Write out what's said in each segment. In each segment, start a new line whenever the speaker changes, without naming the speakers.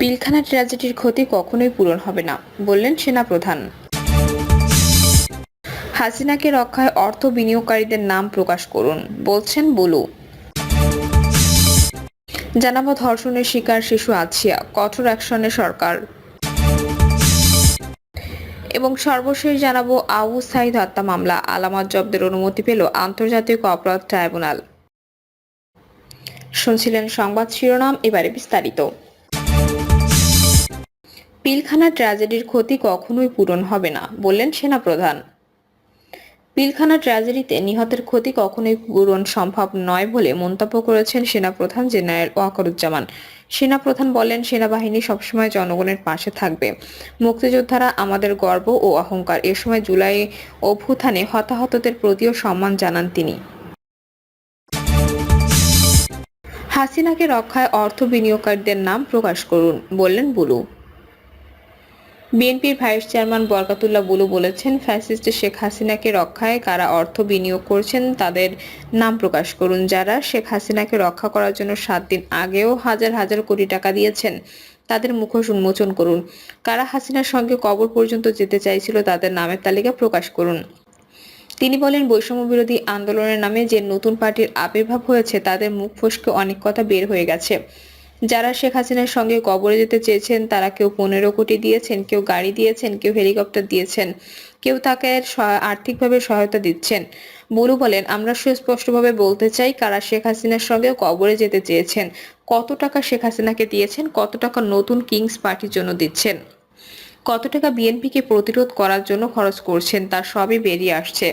পিলখানা ট্র্যাজেডির ক্ষতি কখনোই পূরণ হবে না, বললেন সেনাপ্রধান। হাসিনাকে রক্ষায় অর্থ বিনিয়োগকারীদের নাম প্রকাশ করুন, বলছেন বুলু। জানাবো ধর্ষণের শিকার শিশু আছিয়া, কঠোর অ্যাকশনে সরকার। এবং সর্বশেষ জানাবো আবু সাইদ হত্যা মামলা আলামত জব্দের অনুমতি পেল আন্তর্জাতিক অপরাধ ট্রাইব্যুনাল। শুনছিলেন সংবাদ শিরোনাম, এবারে বিস্তারিত। পিলখানা ট্র্যাজেডির ক্ষতি কখনোই পূরণ হবে না, বললেন সেনাপ্রধান। পিলখানা ট্র্যাজেডিতে নিহতের ক্ষতি কখনোই পূরণ সম্ভব নয় বলে মন্তব্য করেছেন সেনাপ্রধান জেনারেল ওয়াকারুজ্জামান। সেনাপ্রধান বলেন, সেনাবাহিনী সবসময় জনগণের পাশে থাকবে। মুক্তিযোদ্ধারা আমাদের গর্ব ও অহংকার। এ সময় জুলাই অভ্যুত্থানে হতাহতদের প্রতিও সম্মান জানান তিনি। হাসিনাকে রক্ষায় অর্থ বিনিয়োগকারীদের নাম প্রকাশ করুন, বললেন বুলু। বিএনপির ভাইস চেয়ারম্যান বরকতুল্লাহ বুলু বলেছেন, ফ্যাসিস্ট শেখ হাসিনাকে রক্ষায় কারা অর্থ বিনিয়োগ করছেন তাদের নাম প্রকাশ করুন। যারা শেখ হাসিনাকে রক্ষা করার জন্য 7 দিন আগেও হাজার হাজার কোটি টাকা দিয়েছেন তাদের মুখোশ উন্মোচন করুন। কারা হাসিনার সঙ্গে কবর পর্যন্ত যেতে চাইছিল তাদের নামের তালিকা প্রকাশ করুন। তিনি বলেন, বৈষম্য বিরোধী আন্দোলনের নামে যে নতুন পার্টির আবির্ভাব হয়েছে তাদের মুখ ফসকে অনেক কথা বের হয়ে গেছে। যারা শেখ হাসিনার সঙ্গে কবরে যেতে চেয়েছেন তারা কেউ 15 কোটি দিয়েছেন, কেউ গাড়ি দিয়েছেন, কেউ হেলিকপ্টার দিয়েছেন, কেউ তাকে আর্থিকভাবে সহায়তা দিচ্ছেন। বুলু বলেন, আমরা সুস্পষ্টভাবে বলতে চাই কারা শেখ হাসিনার সঙ্গে কবরে যেতে চেয়েছেন, কত টাকা শেখ হাসিনাকে দিয়েছেন, কত টাকা নতুন কিংস পার্টির জন্য দিচ্ছেন, কত টাকা বিএনপিকে প্রতিরোধ করার জন্য খরচ করছেন, তার সবই বেরিয়ে আসছে।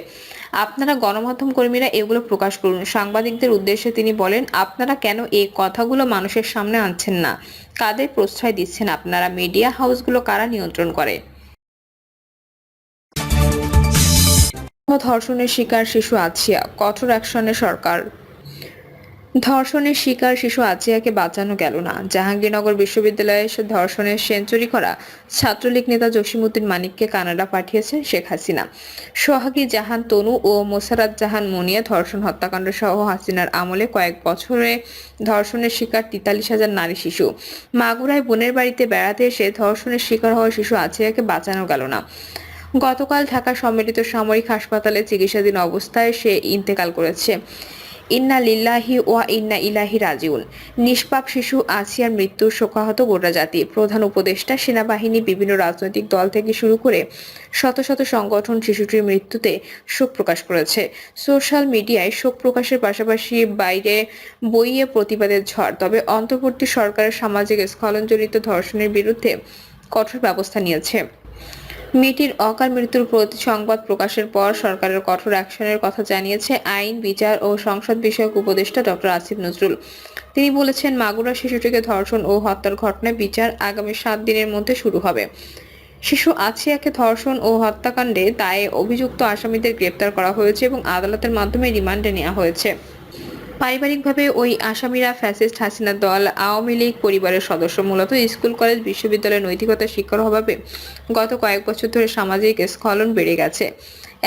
আপনারা গণমাধ্যম কর্মীরা এগুলো প্রকাশ করুন। সাংবাদিকদের উদ্দেশ্যে তিনি বলেন, আপনারা কেন এই কথাগুলো মানুষের সামনে আনছেন না? কাদের প্রশ্রয় দিচ্ছেন আপনারা? মিডিয়া হাউসগুলো কারা নিয়ন্ত্রণ করে? ধর্ষণের শিকার শিশু আছিয়া, কঠোর অ্যাকশনে সরকার। ধর্ষণের শিকার শিশু আজিয়াকে বাঁচানো গেল না। জাহাঙ্গীরনগর বিশ্ববিদ্যালয়ে ধর্ষণের সেঞ্চুরি করা ছাত্রলীগ নেতা জসিমউদ্দিন মানিককে কানাডা পাঠিয়েছেন শেখ হাসিনা। সোহাগী জাহান তনু ও মোসারাত জাহান মুনিয়া ধর্ষণ হত্যাকাণ্ড সহ হাসিনার আমলে কয়েক বছরে ধর্ষণের শিকার 43,000 নারী শিশু। মাগুরায় বোনের বাড়িতে বেড়াতে এসে ধর্ষণের শিকার হওয়া শিশু আজিয়াকে বাঁচানো গেল না। গতকাল ঢাকা সম্মিলিত সামরিক হাসপাতালে চিকিৎসাধীন অবস্থায় সে ইন্তেকাল করেছে। ইন্না লিল্লাহি ওয়া ইন্না ইলাইহি রাজিউন। নিষ্পাপ শিশু আসিয়ার মৃত্যু শোকাহত গোটা জাতি। প্রধান উপদেষ্টা, সেনাবাহিনী, বিভিন্ন রাজনৈতিক দল থেকে শুরু করে শত শত সংগঠন শিশুটির মৃত্যুতে শোক প্রকাশ করেছে। সোশ্যাল মিডিয়ায় শোক প্রকাশের পাশাপাশি বাইরে বইয়ে প্রতিবাদের ঝড়। তবে অন্তর্বর্তী সরকারের সামাজিক স্খলনজনিত ধর্ষণের বিরুদ্ধে কঠোর ব্যবস্থা নিয়েছে। মেয়েটির অকাল মৃত্যুর প্রতি সংবাদ প্রকাশের পর সরকারের কঠোর অ্যাকশনের কথা জানিয়েছে আইন, বিচার ও সংসদ বিষয়ক উপদেষ্টা ডক্টর আসিফ নজরুল। তিনি বলেছেন, মাগুরা শিশুটিকে ধর্ষণ ও হত্যার ঘটনায় বিচার আগামী 7 দিনের মধ্যে শুরু হবে। শিশু আছিয়াকে ধর্ষণ ও হত্যাকাণ্ডে দায়ে অভিযুক্ত আসামিদের গ্রেপ্তার করা হয়েছে এবং আদালতের মাধ্যমে রিমান্ডে নেওয়া হয়েছে। পারিবারিকভাবে ওই আসামিরা ফ্যাসিস্ট হাসিনার দল আওয়ামী লীগ পরিবারের সদস্য। মূলত স্কুল, কলেজ, বিশ্ববিদ্যালয়ের নৈতিকতা শিক্ষার অভাবে গত কয়েক বছর ধরে সামাজিক স্খলন বেড়ে গেছে।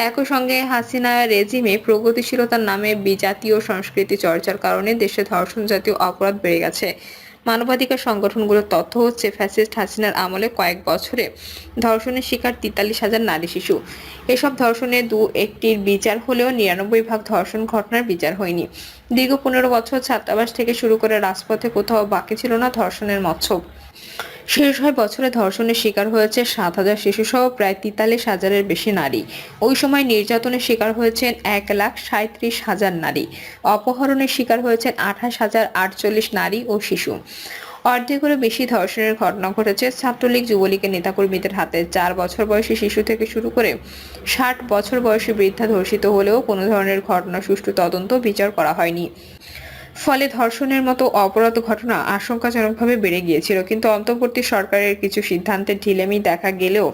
একই সঙ্গে হাসিনা রেজিমে প্রগতিশীলতার নামে বিজাতীয় সংস্কৃতি চর্চার কারণে দেশে ধর্ষণ জাতীয় অপরাধ বেড়ে গেছে। মানবাধিকার সংগঠনগুলোর তথ্য হচ্ছে, ফ্যাসিস্ট হাসিনার আমলে কয়েক বছরে ধর্ষণের শিকার 43,000 নারী শিশু। এসব ধর্ষণে 2-1টির বিচার হলেও 99 ভাগ ধর্ষণ ঘটনার বিচার হয়নি। দীর্ঘ 15 বছর ছাত্রাবাস থেকে শুরু করে রাজপথে কোথাও বাকি ছিল না ধর্ষণের মৎসব। শেষ 6 বছরে ধর্ষণের শিকার হয়েছে 7,000 শিশুসহ প্রায় 43,000-এর বেশি নারী। ওই সময় নির্যাতনের শিকার হয়েছেন 1,37,000 নারী। অপহরণের শিকার হয়েছেন 28,048 নারী ও শিশু। অর্ধেকেরও বেশি ধর্ষণের ঘটনা ঘটেছে ছাত্রলীগ, যুবলীগের নেতাকর্মীদের হাতে। 4 বছর বয়সী শিশু থেকে শুরু করে 60 বছর বয়সী বৃদ্ধা ধর্ষিত হলেও কোনো ধরনের ঘটনা সুষ্ঠু তদন্ত, বিচার করা হয়নি। ফলে ধর্ষণের মতো অপরাধ ঘটনা আশঙ্কাজনকভাবে বেড়ে গিয়েছিল। কিন্তু অন্তর্বর্তী সরকারের কিছু সিদ্ধান্তে ঢিলেমি দেখা গেলেও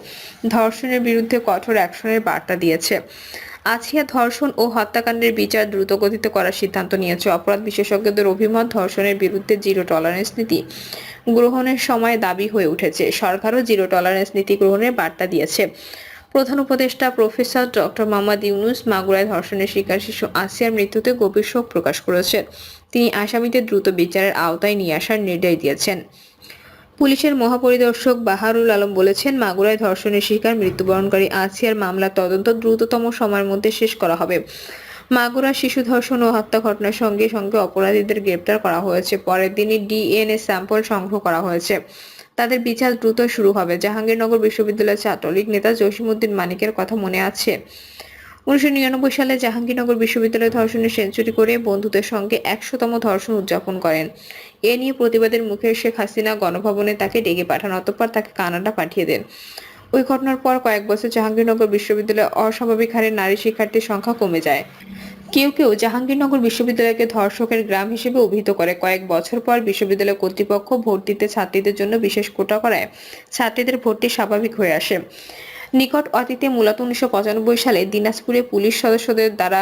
ধর্ষণের বিরুদ্ধে কঠোর অ্যাকশনের বার্তা দিয়েছে। আছিয়া ধর্ষণ ও হত্যাকাণ্ডের বিচার দ্রুতগতিতে করার সিদ্ধান্ত নিয়েছে। অপরাধ বিশেষজ্ঞদের অভিমত, ধর্ষণের বিরুদ্ধে জিরো টলারেন্স নীতি গ্রহণের সময় দাবি হয়ে উঠেছে। সরকারও জিরো টলারেন্স নীতি গ্রহণের বার্তা দিয়েছে। প্রধান উপদেষ্টা প্রফেসর ডক্টর মোহাম্মদ ইউনূস মাগুরায় ধর্ষণের শিকার শিশু আসিয়ার মৃত্যুতে গভীর শোক প্রকাশ করেছেন। তিনি আসামিদের দ্রুত বিচারের আওতায় নিয়ে আসার নির্দেশ দিয়েছেন। পুলিশের মহাপরিদর্শক বাহারুল আলম বলেছেন, মাগুরায় ধর্ষণের শিকার মৃত্যুবরণকারী আসিয়ার মামলার তদন্ত দ্রুততম সময়ের মধ্যে শেষ করা হবে। মাগুরা শিশু ধর্ষণ ও হত্যা ঘটনার সঙ্গে সঙ্গে অপরাধীদের গ্রেপ্তার করা হয়েছে। পরের দিনই ডিএনএ স্যাম্পল সংগ্রহ করা হয়েছে। তাদের বিচার দ্রুত শুরু হবে। জাহাঙ্গীরনগর বিশ্ববিদ্যালয়ের ছাত্রলীগ নেতা জসিমউদ্দিন মানিকের কথা মনে আছে? 1999 সালে জাহাঙ্গীরনগর বিশ্ববিদ্যালয়ে ধর্ষণে সেঞ্চুরি করে বন্ধুদের সঙ্গে 100তম ধর্ষণ উদযাপন করেন। এ নিয়ে প্রতিবাদের মুখে শেখ হাসিনা গণভবনে তাকে ডেকে পাঠান, অতঃপর তাকে কানাডা পাঠিয়ে দেন। ওই ঘটনার পর কয়েক বছর জাহাঙ্গীরনগর বিশ্ববিদ্যালয়ে অস্বাভাবিক হারে নারী শিক্ষার্থীর সংখ্যা কমে যায়। কেউ কেউ জাহাঙ্গীরনগর বিশ্ববিদ্যালয়কে ধর্ষকের গ্রাম হিসেবে অভিহিত করে। কয়েক বছর পর বিশ্ববিদ্যালয় কর্তৃপক্ষ ভর্তিতে ছাত্রীদের জন্য বিশেষ কোটা করায় ছাত্রীদের ভর্তি স্বাভাবিক হয়ে আসে। নিকট অতীতে মূলত 1995 সালে দিনাজপুরে পুলিশ সদস্যদের দ্বারা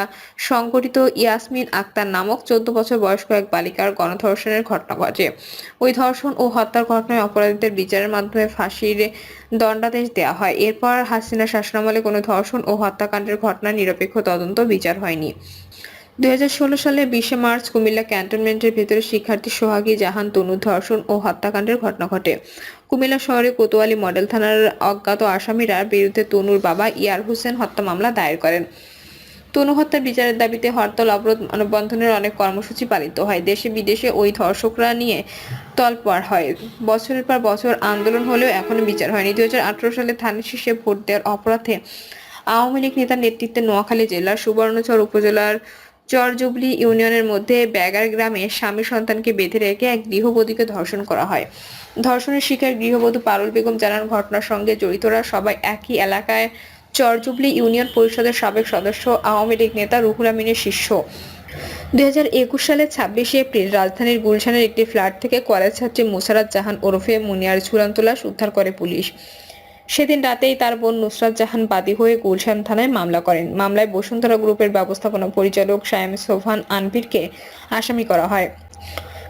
সংঘটিত ইয়াসমিন আক্তার নামক 14 বছর বয়স্ক এক বালিকার গণধর্ষণের ঘটনা ঘটে। ওই ধর্ষণ ও হত্যার ঘটনায় অপরাধীদের বিচারের মাধ্যমে ফাঁসির দণ্ডাদেশ দেওয়া হয়। এরপর হাসিনা শাসনামলে কোনো ধর্ষণ ও হত্যাকাণ্ডের ঘটনার নিরপেক্ষ তদন্ত বিচার হয়নি। 2016 সালে 20 মার্চ কুমিল্লা ক্যান্টনমেন্টের ভেতরে শিক্ষার্থী সোহাগী জাহান তনুর ধর্ষণ ও হত্যাকাণ্ডের ঘটনা ঘটে। কুমিল্লা শহরে কোতোয়ালি মডেল থানার অজ্ঞাত আসামিরা বিরুদ্ধে তনুর বাবা ইয়ার হোসেন হত্যা মামলা দায়ের করেন। তনু হত্যার বিচারের দাবিতে হরতাল, অবরোধ, মানববন্ধনের অনেক কর্মসূচি পালিত হয়। দেশে বিদেশে ওই ধর্ষকরা নিয়ে তোলপাড় হয়। বছরের পর বছর আন্দোলন হলেও এখনো বিচার হয়নি। 2018 সালে ধানের শীষে ভোট দেওয়ার অপরাধে আওয়ামী লীগ নেতার নেতৃত্বে নোয়াখালী জেলার সুবর্ণচর উপজেলার চরজুবলি ইউনিয়নের মধ্যে ব্যাগার গ্রামে স্বামী সন্তানকে বেঁধে রেখে এক গৃহবধূকে ধর্ষণ করা হয়। ধর্ষণের শিকার গৃহবধূ পারুল বেগম জানান, ঘটনার সঙ্গে জড়িতরা সবাই একই এলাকায় চরজুবলি ইউনিয়ন পরিষদের সাবেক সদস্য আওয়ামী লীগ নেতা রুহুল আমিনের শিষ্য। 2021 সালের 26 এপ্রিল রাজধানীর গুলশানের একটি ফ্ল্যাট থেকে কলেজ ছাত্রী মুসারাত জাহান ওরফে মুনিয়ার ঝুলন্ত লাশ উদ্ধার করে পুলিশ। সেদিন রাতেই তার বোন নুসরাত জাহান বাদী হয়ে গুলশান থানায় মামলা করেন। মামলায় বসুন্ধরা গ্রুপের ব্যবস্থাপনা পরিচালক শায়েম সোবহান আনভীরকে আসামি করা হয়।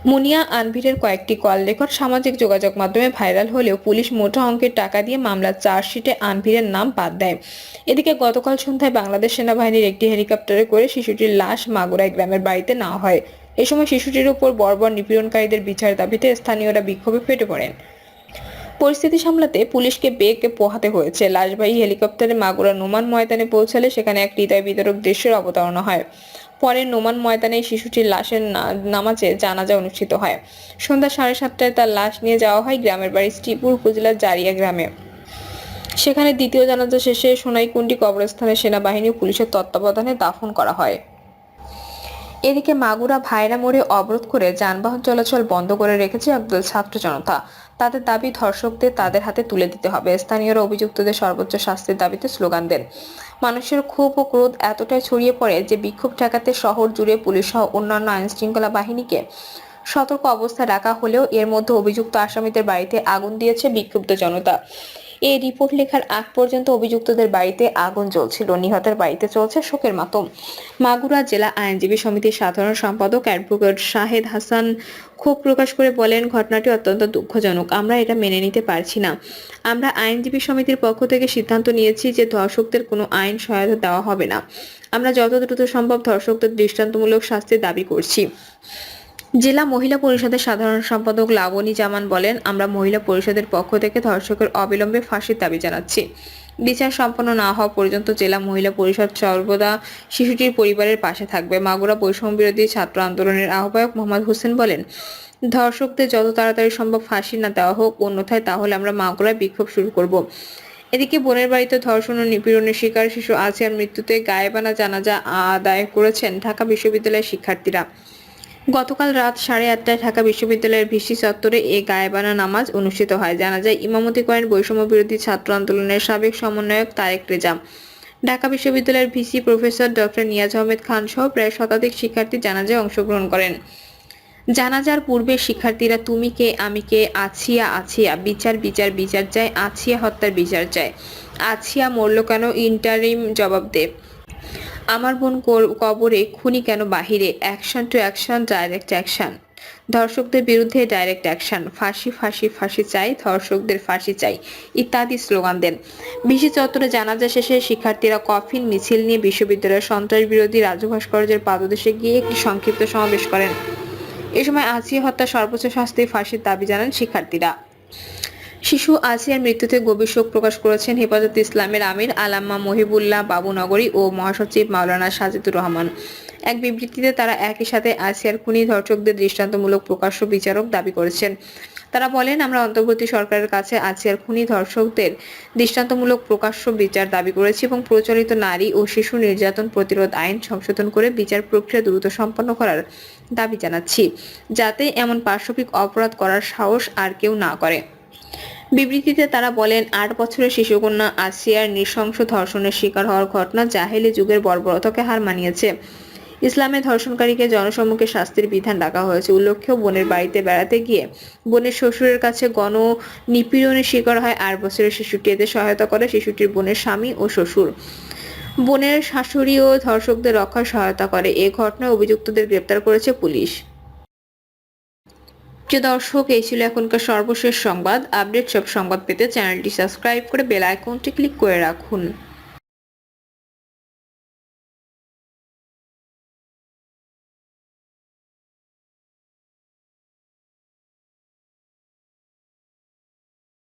মুনিয়া আনভীরের কয়েকটি কল রেকর্ড সামাজিক যোগাযোগ মাধ্যমে ভাইরাল হলেও পুলিশ মোটা অঙ্কের টাকা দিয়ে মামলার চার্জশিটে আনভীরের নাম বাদ দেয়। এদিকে গতকাল সন্ধ্যায় বাংলাদেশ সেনাবাহিনীর একটি হেলিকপ্টারে করে শিশুটির লাশ মাগুরায় গ্রামের বাড়িতে নেওয়া হয়। এ সময় শিশুটির উপর বর্বর নিপীড়নকারীদের বিচার দাবিতে স্থানীয়রা বিক্ষোভে ফেটে পড়েন। পরিস্থিতি সামলাতে পুলিশকে বেগ পোহাতে হয়েছে। লাশবাহী হেলিকপ্টারে মাগুরা নোমান ময়দানে পৌঁছালে সেখানে এক হৃদয় বিদারক দৃশ্যের অবতারণা হয়। পরে নোমান ময়দানে শিশুটির লাশের নামাজে জানাজা অনুষ্ঠিত হয়। সন্ধ্যা 7:30টায় তার লাশ নিয়ে যাওয়া হয় গ্রামের বাড়ি শ্রীপুর উপজেলার জারিয়া গ্রামে। সেখানে দ্বিতীয় জানাজা শেষে সোনাইকুণ্ডি কবরস্থানে সেনাবাহিনী ও পুলিশের তত্ত্বাবধানে দাফন করা হয়। এদিকে মাগুরা ভাইরা মোড়ে অবরোধ করে যানবাহন চলাচল বন্ধ করে রেখেছে একদল ছাত্র জনতা। তাদের দাবি, ধর্ষকদের তাদের হাতে তুলে দিতে হবে। স্থানীয়রা অভিযুক্তদের সর্বোচ্চ শাস্তির দাবিতে স্লোগান দেন। মানুষের ক্ষোভ ও ক্রোধ এতটাই ছড়িয়ে পড়ে যে বিক্ষোভ ঠেকাতে শহর জুড়ে পুলিশ সহ অন্যান্য আইনশৃঙ্খলা বাহিনীকে সতর্ক অবস্থায় রাখা হলেও এর মধ্যে অভিযুক্ত আসামিদের বাড়িতে আগুন দিয়েছে বিক্ষুব্ধ জনতা। এই রিপোর্ট লেখার আগ পর্যন্ত অভিযুক্তদের বাড়িতে আগুন জ্বলছিল। নিহতের বাড়িতে চলছে শোকের মাতম। মাগুরা জেলা আইনজীবী সমিতির সাধারণ সম্পাদক অ্যাডভোকেট শাহেদ হাসান ক্ষোভ প্রকাশ করে বলেন, ঘটনাটি অত্যন্ত দুঃখজনক। আমরা এটা মেনে নিতে পারছি না। আমরা আইনজীবী সমিতির পক্ষ থেকে সিদ্ধান্ত নিয়েছি যে ধর্ষকদের কোনো আইন সহায়তা দেওয়া হবে না। আমরা যত দ্রুত সম্ভব ধর্ষকদের দৃষ্টান্তমূলক শাস্তির দাবি করছি। জেলা মহিলা পরিষদের সাধারণ সম্পাদক লাবনী জামান বলেন, আমরা মহিলা পরিষদের পক্ষ থেকে ধর্ষকের অবিলম্বে ফাঁসির দাবি জানাচ্ছি। বিচার সম্পন্ন না হওয়া পর্যন্ত জেলা মহিলা পরিষদ সর্বদা শিশুটির পরিবারের পাশে থাকবে। মাগুরা বৈষম্য বিরোধী ছাত্র আন্দোলনের আহ্বায়ক মোহাম্মদ হোসেন বলেন, ধর্ষকদের যত তাড়াতাড়ি সম্ভব ফাঁসি না দেওয়া হোক, অন্যথায় তাহলে আমরা মাগুরায় বিক্ষোভ শুরু করব। এদিকে বোনের বাড়িতে ধর্ষণ ও নিপীড়নের শিকার শিশু আসিয়ার মৃত্যুতে গায়েবানা জানাজা আদায় করেছেন ঢাকা বিশ্ববিদ্যালয়ের শিক্ষার্থীরা। গতকাল রাত 8:30টায় ঢাকা বিশ্ববিদ্যালয়ের ভিসি চত্বরে এ গায়েবানা নামাজ অনুষ্ঠিত হয়। জানাজায় ইমামতি করেন বৈষম্য বিরোধী ছাত্র আন্দোলনের সাবেক সমন্বয়ক তারেক রেজা। ঢাকা বিশ্ববিদ্যালয়ের VC professor doctor Niaz Ahmed Khan সহ প্রায় শতাধিক শিক্ষার্থী জানাজায় অংশগ্রহণ করেন। জানাজার পূর্বে শিক্ষার্থীরা তুমি কে আমি কে, আছিয়া আছিয়া, বিচার বিচার বিচার চাই, আছিয়া হত্যার বিচার চাই, আছিয়া মরল কেন, ইন্টারিম জবাব দে, আমার বোন কবরে, খুনি কেন বাহিরে, action to action, direct action, ধর্ষকদের বিরুদ্ধে ডাইরেক্ট অ্যাকশন, ফাঁসি ফাঁসি ফাঁসি চাই, ধর্ষকদের ফাঁসি চাই ইত্যাদি স্লোগান দেন। ভিসি চত্বরে জানাজা শেষে শিক্ষার্থীরা কফিন মিছিল নিয়ে বিশ্ববিদ্যালয়ের সন্ত্রাস বিরোধী রাজু ভাস্কর্যের পাদদেশে গিয়ে একটি সংক্ষিপ্ত সমাবেশ করেন। এ সময় আসিয়া হত্যা সর্বোচ্চ শাস্তি ফাঁসির দাবি জানান শিক্ষার্থীরা। শিশু আসিয়ার মৃত্যুতে গভীর শোক প্রকাশ করেছেন হেফাজতে ইসলামের আমির আল্লামা মহিবুল্লাহ বাবুনগরী ও মহাসচিব মাওলানা সাজিদুর রহমান। এক বিবৃতিতে তারা একই সাথে আসিয়ার খুনি ধর্ষকদের দৃষ্টান্তমূলক প্রকাশ্য বিচারক দাবি করেছেন। তারা বলেন, আমরা অন্তর্বর্তী সরকারের কাছে আসিয়ার খুনি ধর্ষকদের দৃষ্টান্তমূলক প্রকাশ্য বিচার দাবি করেছি এবং প্রচলিত নারী ও শিশু নির্যাতন প্রতিরোধ আইন সংশোধন করে বিচার প্রক্রিয়া দ্রুত সম্পন্ন করার দাবি জানাচ্ছি, যাতে এমন পাশবিক অপরাধ করার সাহস আর কেউ না করে। বিবৃতিতে তারা বলেন, ৮ বছরের শিশুকন্যা আসিয়ার নৃশংস ধর্ষণের শিকার হওয়ার ঘটনা জাহেলি যুগের বর্বরতাকে হার মানিয়েছে। ইসলামে ধর্ষণকারীকে জনসম্মুখে শাস্তির বিধান রাখা হয়েছে। উল্লেখ্য, বোনের বাড়িতে বেড়াতে গিয়ে বোনের শ্বশুরের কাছে গণ নিপীড়নের শিকার হয় ৮ বছরের শিশুটি। এতে সহায়তা করে শিশুটির বোনের স্বামী ও শ্বশুর। বোনের শাশুড়িও ধর্ষকদের রক্ষায় সহায়তা করে। এ ঘটনায় অভিযুক্তদের গ্রেপ্তার করেছে পুলিশ। প্রিয় দর্শক, এই ছিল এখনকার সর্বশেষ সংবাদ। আপডেট সব সংবাদ পেতে চ্যানেলটি সাবস্ক্রাইব করে বেল আইকনটি ক্লিক করে রাখুন।